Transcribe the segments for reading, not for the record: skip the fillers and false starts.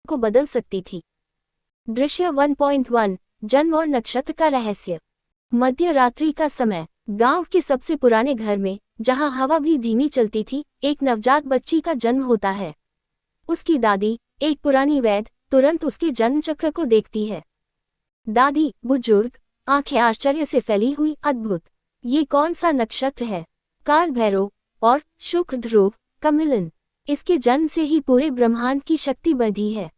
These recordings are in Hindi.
को बदल सकती थी। दृश्य 1.1 जन्म और नक्षत्र का रहस्य। मध्य रात्रि का समय। गांव के सबसे पुराने घर में, जहां हवा भी धीमी चलती थी, एक नवजात बच्ची का जन्म होता है। उसकी दादी, एक पुरानी वैद्य, तुरंत उसके जन्म चक्र को देखती है। दादी बुजुर्ग, आंखें आश्चर्य से फैली हुई, अद्भुत, ये कौन सा नक्षत्र है? काल भैरव और शुक्र ध्रुव का मिलन। इसके जन्म से ही पूरे ब्रह्मांड की शक्ति बढ़ी है।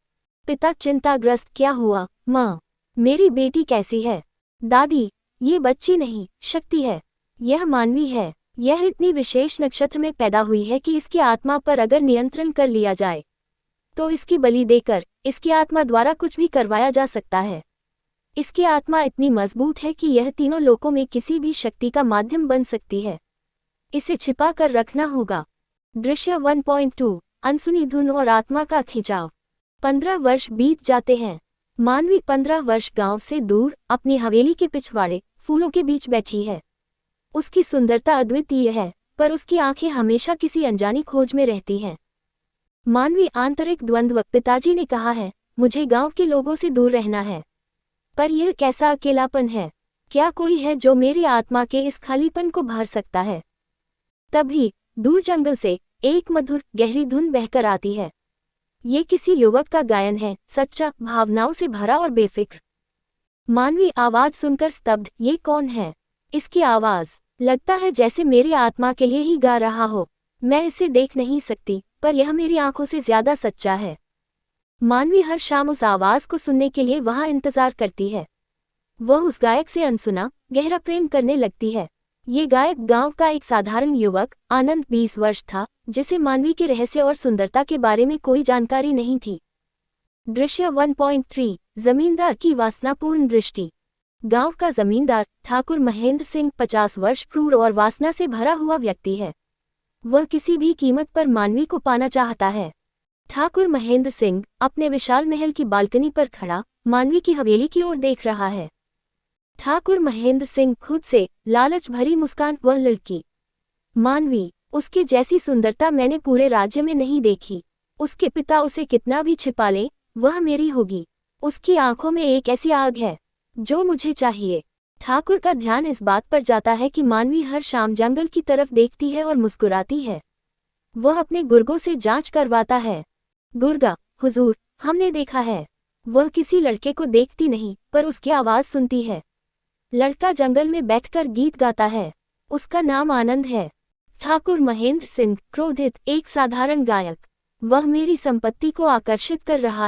पिता चिंताग्रस्त, क्या हुआ माँ? मेरी बेटी कैसी है? दादी, ये बच्ची नहीं, शक्ति है। यह मानवी है। यह इतनी विशेष नक्षत्र में पैदा हुई है कि इसकी आत्मा पर अगर नियंत्रण कर लिया जाए तो इसकी बलि देकर इसकी आत्मा द्वारा कुछ भी करवाया जा सकता है। इसकी आत्मा इतनी मजबूत है कि यह तीनों लोकों में किसी भी शक्ति का माध्यम बन सकती है। इसे छिपा कर रखना होगा। दृश्य 1.2 अनसुनी धुन और आत्मा का खिंचाव। 15 वर्ष बीत जाते हैं। मानवी 15 वर्ष गांव से दूर अपनी हवेली के पिछवाड़े फूलों के बीच बैठी है। उसकी सुंदरता अद्वितीय है, पर उसकी आंखें हमेशा किसी अनजानी खोज में रहती हैं। मानवी आंतरिक द्वंद्व। पिताजी ने कहा है, मुझे गांव के लोगों से दूर रहना है, पर यह कैसा अकेलापन है? क्या कोई है जो मेरी आत्मा के इस खालीपन को भर सकता है? तभी दूर जंगल से एक मधुर गहरी धुन बहकर आती है। ये किसी युवक का गायन है, सच्चा, भावनाओं से भरा और बेफिक्र। मानवी आवाज सुनकर स्तब्ध। ये कौन है? इसकी आवाज लगता है जैसे मेरी आत्मा के लिए ही गा रहा हो। मैं इसे देख नहीं सकती, पर यह मेरी आंखों से ज्यादा सच्चा है। मानवी हर शाम उस आवाज को सुनने के लिए वहां इंतजार करती है। वह उस गायक से अनसुना गहरा प्रेम करने लगती है। ये गायक गांव का एक साधारण युवक आनंद 20 वर्ष था, जिसे मानवी के रहस्य और सुंदरता के बारे में कोई जानकारी नहीं थी। दृश्य 1.3 जमींदार की वासनापूर्ण दृष्टि। गांव का जमींदार ठाकुर महेंद्र सिंह 50 वर्ष क्रूर और वासना से भरा हुआ व्यक्ति है। वह किसी भी कीमत पर मानवी को पाना चाहता है। ठाकुर महेंद्र सिंह अपने विशाल महल की बालकनी पर खड़ा मानवी की हवेली की ओर देख रहा है। ठाकुर महेंद्र सिंह खुद से लालच भरी मुस्कान। वह लड़की मानवी, उसके जैसी सुंदरता मैंने पूरे राज्य में नहीं देखी। उसके पिता उसे कितना भी छिपा ले, वह मेरी होगी। उसकी आंखों में एक ऐसी आग है जो मुझे चाहिए। ठाकुर का ध्यान इस बात पर जाता है कि मानवी हर शाम जंगल की तरफ देखती है और मुस्कुराती है। वह अपने गुर्गों से जांच करवाता है। गुर्गा, हुजूर, हमने देखा है। वह किसी लड़के को देखती नहीं, पर उसकी आवाज सुनती है। लड़का जंगल में बैठकर गीत गाता है। उसका नाम आनंद है। ठाकुर महेंद्र सिंह क्रोधित, एक साधारण गायक। वह मेरी संपत्ति को आकर्षित कर रहा